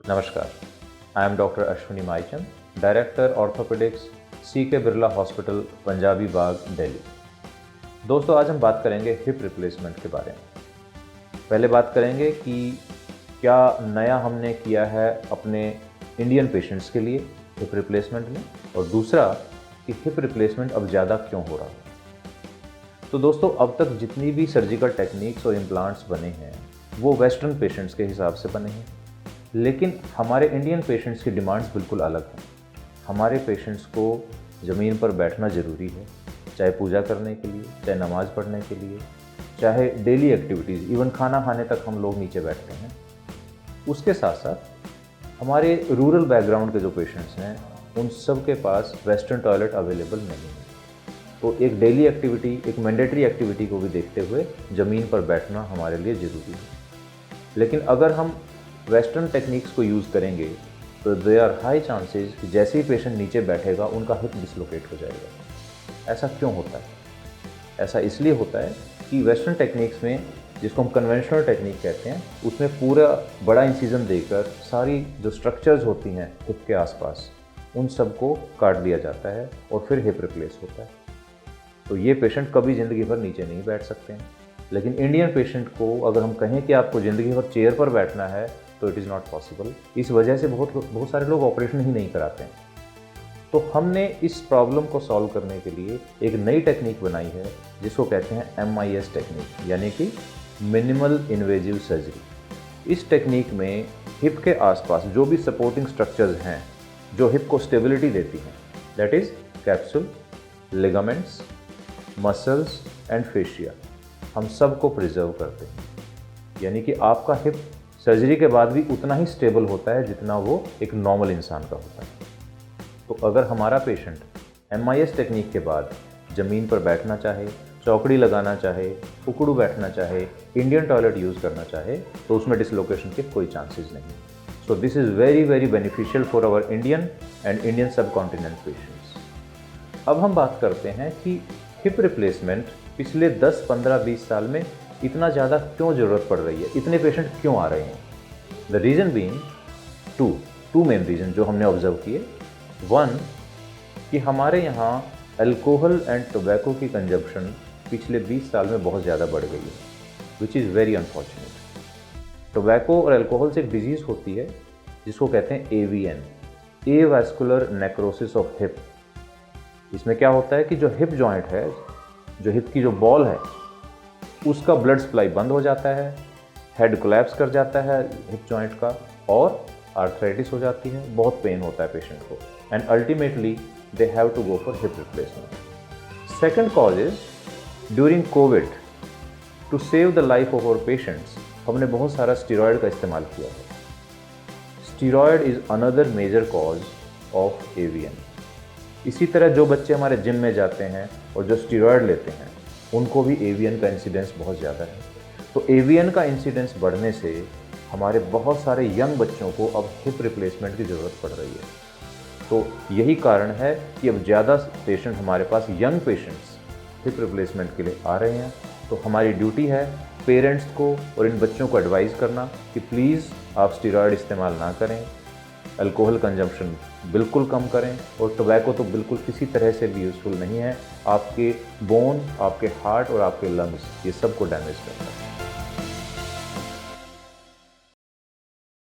नमस्कार, I am doctor Ashwini Maichand, director orthopaedics, CK Birla hospital, Punjabi Bagh, Delhi. दोस्तों, आज हम बात करेंगे हिप रिप्लेसमेंट के बारे में। पहले बात करेंगे कि क्या नया हमने किया है अपने इंडियन पेशेंट्स के लिए हिप रिप्लेसमेंट में, और दूसरा कि हिप रिप्लेसमेंट अब ज़्यादा क्यों हो रहा है। तो दोस्तों, अब तक जितनी भी सर्जिकल टेक्निक्स और इम्प्लांट्स बने हैं वो वेस्टर्न पेशेंट्स के हिसाब से बने हैं, लेकिन हमारे इंडियन पेशेंट्स की डिमांड्स बिल्कुल अलग हैं। हमारे पेशेंट्स को ज़मीन पर बैठना ज़रूरी है, चाहे पूजा करने के लिए, चाहे नमाज़ पढ़ने के लिए, चाहे डेली एक्टिविटीज़, इवन खाना खाने तक हम लोग नीचे बैठते हैं। उसके साथ साथ हमारे रूरल बैकग्राउंड के जो पेशेंट्स हैं उन सब के पास वेस्टर्न टॉयलेट अवेलेबल नहीं है। तो एक डेली एक्टिविटी, एक मैंडेटरी एक्टिविटी को भी देखते हुए ज़मीन पर बैठना हमारे लिए ज़रूरी है। लेकिन अगर हम वेस्टर्न टेक्निक्स को यूज़ करेंगे तो देयर आर हाई चांसेस कि जैसे ही पेशेंट नीचे बैठेगा उनका हिप डिसलोकेट हो जाएगा। ऐसा क्यों होता है? ऐसा इसलिए होता है कि वेस्टर्न टेक्निक्स में, जिसको हम कन्वेंशनल टेक्निक कहते हैं, उसमें पूरा बड़ा इंसिजन देकर सारी जो स्ट्रक्चर्स होती हैं हिप के आसपास उन सबको काट दिया जाता है और फिर हिप रिप्लेस होता है। तो ये पेशेंट कभी ज़िंदगी भर नीचे नहीं बैठ सकते हैं। लेकिन इंडियन पेशेंट को अगर हम कहें कि आपको ज़िंदगी भर चेयर पर बैठना है तो इट इज़ नॉट पॉसिबल। इस वजह से बहुत सारे लोग ऑपरेशन ही नहीं कराते हैं। तो हमने इस प्रॉब्लम को सॉल्व करने के लिए एक नई टेक्निक बनाई है जिसको कहते हैं MIS टेक्निक, यानी कि मिनिमल इन्वेजिव सर्जरी। इस टेक्निक में हिप के आसपास जो भी सपोर्टिंग स्ट्रक्चर्स हैं जो हिप को स्टेबिलिटी देती हैं, that is capsule, ligaments, muscles and fascia, हम सब को प्रिजर्व करते हैं। यानी कि आपका हिप सर्जरी के बाद भी उतना ही स्टेबल होता है जितना वो एक नॉर्मल इंसान का होता है। तो अगर हमारा पेशेंट MIS टेक्निक के बाद ज़मीन पर बैठना चाहे, चौकड़ी लगाना चाहे, उकड़ू बैठना चाहे, इंडियन टॉयलेट यूज़ करना चाहे, तो उसमें डिसलोकेशन के कोई चांसेस नहीं। So this is very very beneficial for our Indian and Indian subcontinent patients. अब हम बात करते हैं कि हिप रिप्लेसमेंट पिछले 10, 15, 20 साल में इतना ज़्यादा क्यों ज़रूरत पड़ रही है, इतने पेशेंट क्यों आ रहे हैं। The reason being two main reason जो हमने ऑब्जर्व किए। वन, कि हमारे यहाँ अल्कोहल एंड टोबैको की कंजप्शन पिछले 20 साल में बहुत ज़्यादा बढ़ गई है, which is very unfortunate. Tobacco और अल्कोहल से एक डिजीज़ होती है जिसको कहते हैं AVN, avascular necrosis of hip. इसमें क्या होता है कि जो हिप जॉइंट है, जो हिप की जो बॉल है, उसका ब्लड सप्लाई बंद हो जाता है, हेड कोलैप्स कर जाता है हिप जॉइंट का, और आर्थराइटिस हो जाती है, बहुत पेन होता है पेशेंट को, and ultimately they have to go for hip replacement. Second cause is during COVID, to save the life of our patients, हमने बहुत सारा स्टीरॉयड का इस्तेमाल किया है। Steroid is another major cause of AVN। इसी तरह जो बच्चे हमारे जिम में जाते हैं और जो स्टीरॉयड लेते हैं उनको भी AVN का इंसिडेंस बहुत ज़्यादा है। तो AVN का इंसिडेंस बढ़ने से हमारे बहुत सारे यंग बच्चों को अब हिप रिप्लेसमेंट की ज़रूरत पड़ रही है। तो यही कारण है कि अब ज़्यादा पेशेंट हमारे पास, यंग पेशेंट्स, हिप रिप्लेसमेंट के लिए आ रहे हैं। तो हमारी ड्यूटी है पेरेंट्स को और इन बच्चों को एडवाइस करना कि प्लीज़ आप स्टीरॉयड इस्तेमाल ना करें, अल्कोहल कंजम्पशन बिल्कुल कम करें, और टोबैको तो बिल्कुल किसी तरह से भी यूज़फुल नहीं है। आपके बोन, आपके हार्ट और आपके लंग्स, ये सब को डैमेज करता है।